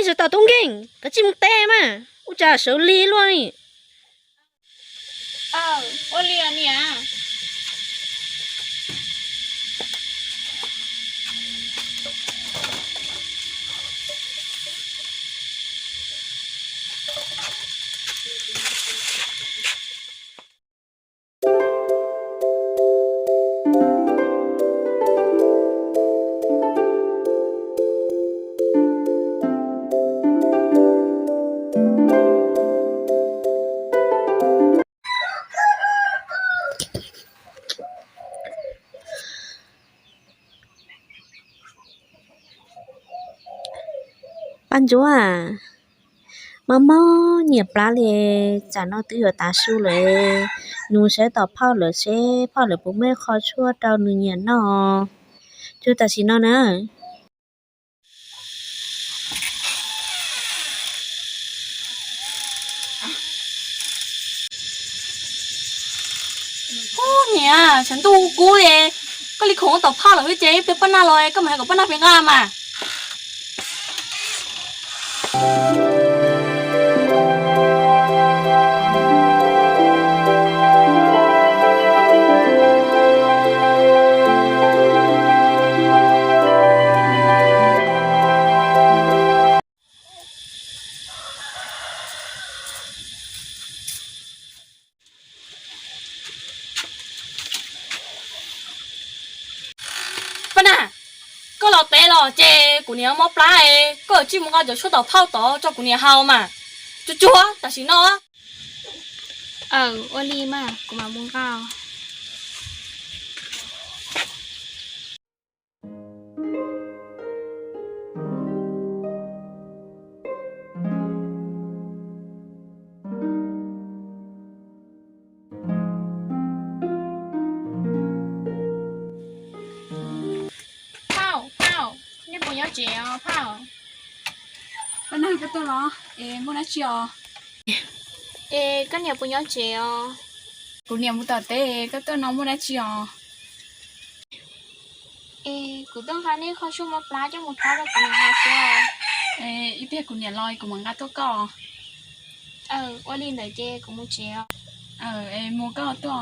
giờ tao tung kinh cái chim tê mà u cha xử lý luôn đi ô liền nè ban chúa à mà mò nhiều plá lệ chả nó tự ở ta su lệ nụ sẽ tập phao lệ bố mẹ khó chua đau nụ nhẹ nó chưa ta xin nó nữa nèฉันดูกูเลยก็ลิของต่อผ้าเหรอพี่เจ๊เป็นป้าหน้าลอยก็มาให้กับป้าหน้าเป็นงามอ่ะป้าหน้าก็เราเตะเราเจ๊กูเนี่ยมอปลาเอก็จิ้มมันก็จะช่วยต่อผ้าต่อเจ้ากูเนี่ยเฮามาจั่วแต่สิเนาะโอลีมากูมาบุ้งข้าวนี่ปุญญาเจียวเผาป้าหน้าก็ตัวเหรอมุนัชยอก็เนี่ยปุญญาเจียวกูเนี่ยมุตเต้ก็ตัวน้องมุนัชยอกูต้องการนี่เขาช่วยมาปลาจะหมดท้อแล้วกูเนี่ยหาเสียอีเพียกูเนี่ยลอยกูมังกาตัวก่อโอลีเลยเจกูมุเจียวมูก็ตัว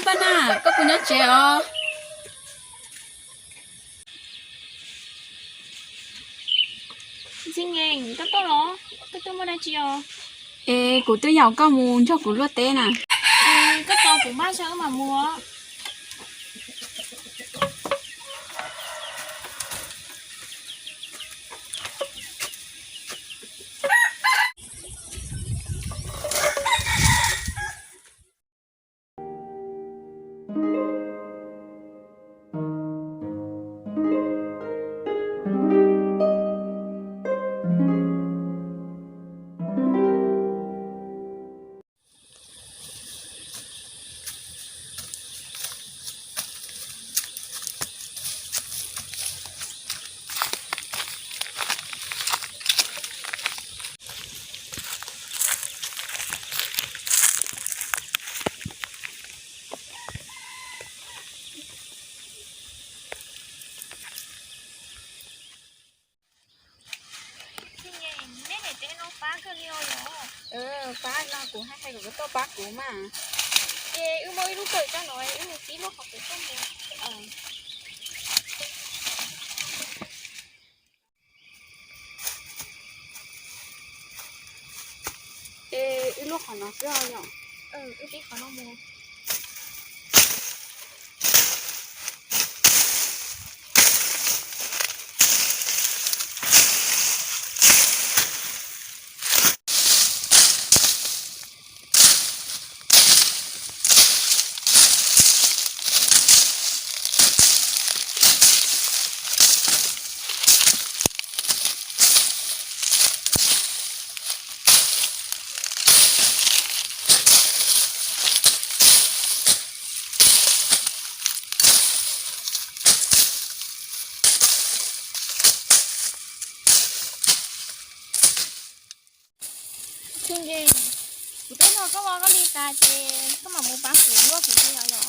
ป้าหน้าก็ปุญญาเจียวจริงเองก็ตัวเหรอก็ตัวมาได้เจียวกูตัวอยากก็มูนชอบกูลวดเต้น่ะก็ตัวกูบ้านฉันก็มามัวป้าก็เลี้ยวเหรอป้าน่ากูให้ใครกับตัวป้ากูมามอยรู้เกิดจังหน่อยตีลูกเขาไปต้มเลยลูกของน้องเจ้าเนาะตีเขาน้องมัว thương gì cụ tới thôi có đi ta chê có mà mua bán phụ quá cụ đi rồi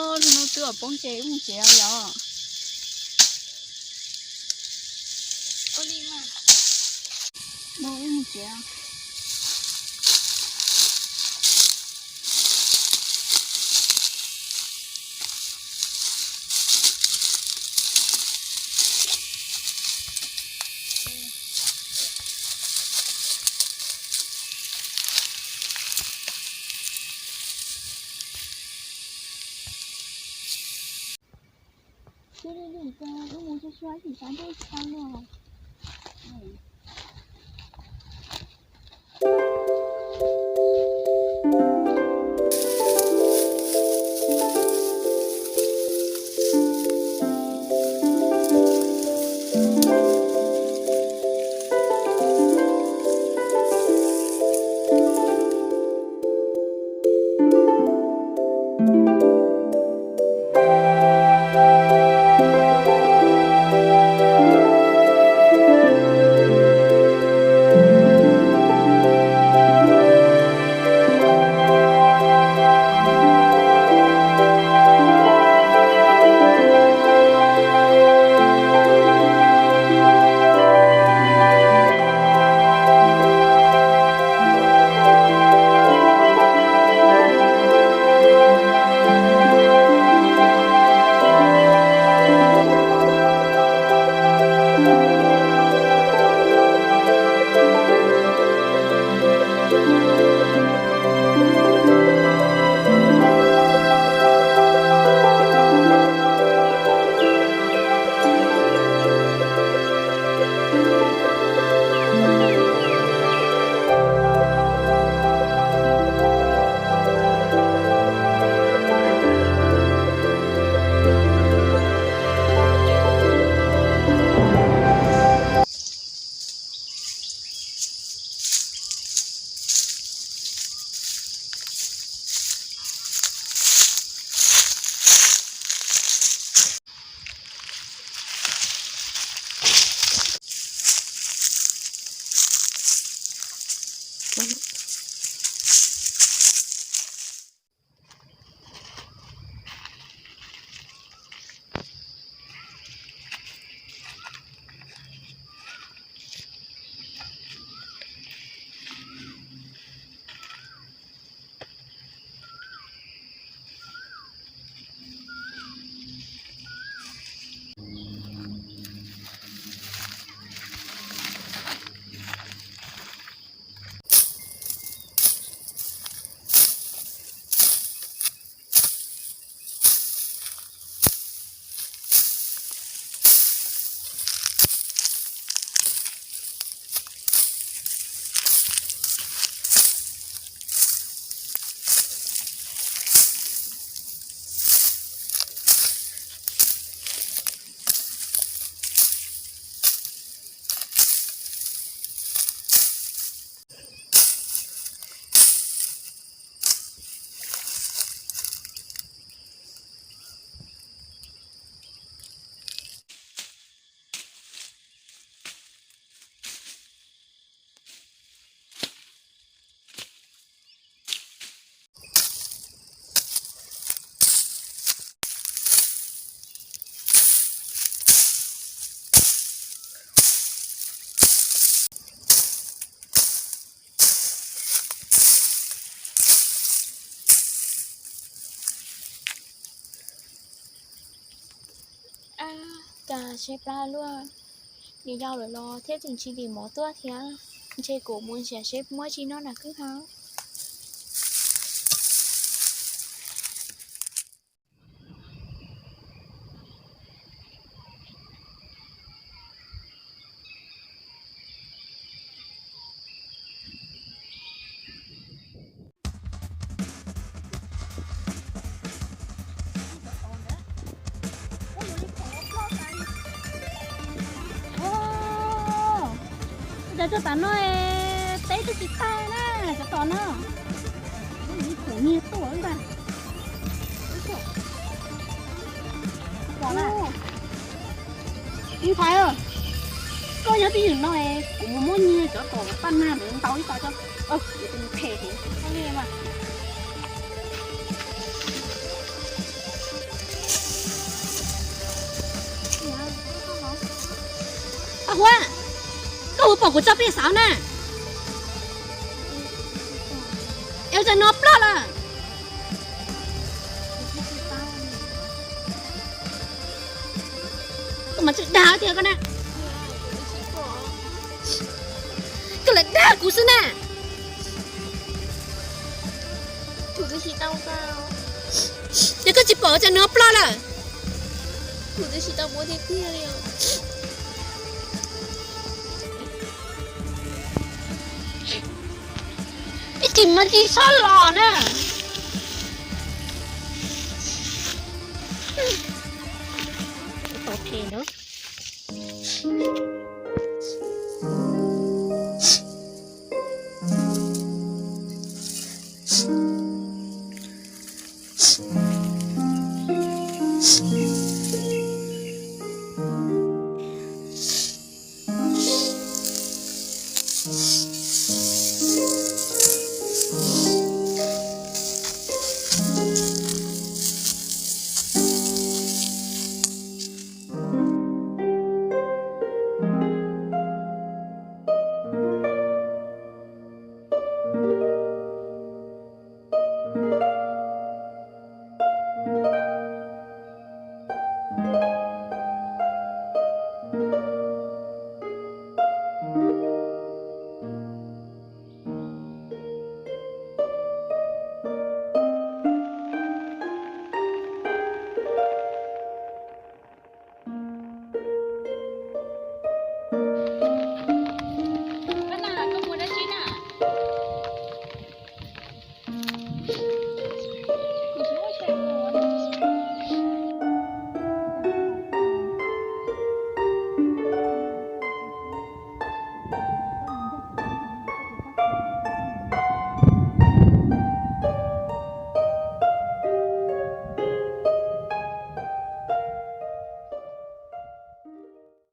ô nó tự ở bông chế không chế rồi ô đi mà mua không chế这里有个我就说你咱这穿了。cả chế pla luôn đi giao rồi lo thế tình chi đi mỏ tua thì chế cổ muốn xẻ xếp mỗi chi nó là cứ háo giờ cho tao nói té cho chị ta nè cho tao nó đi khổ nhiều tuổi rồi như thấy không có nhớ tí đừng nói cũng muốn như cho tao pan na để tao đi tao cho để tao thề thì không nghe mà à hoa câu bỏ của cho biết sao nè emจะนอบละล่ะก็มันจะด่าเดียวกันนะก็เลยด่ากูซะน่ะ thủ tư chị tao sao เดี๋ยวก็จะบอกจะนอบละล่ะ thủ tư chị tao muốn thế kia điไอ้จิ๋มมันจีซ่อนหล่อน่ะโอเคเนาะ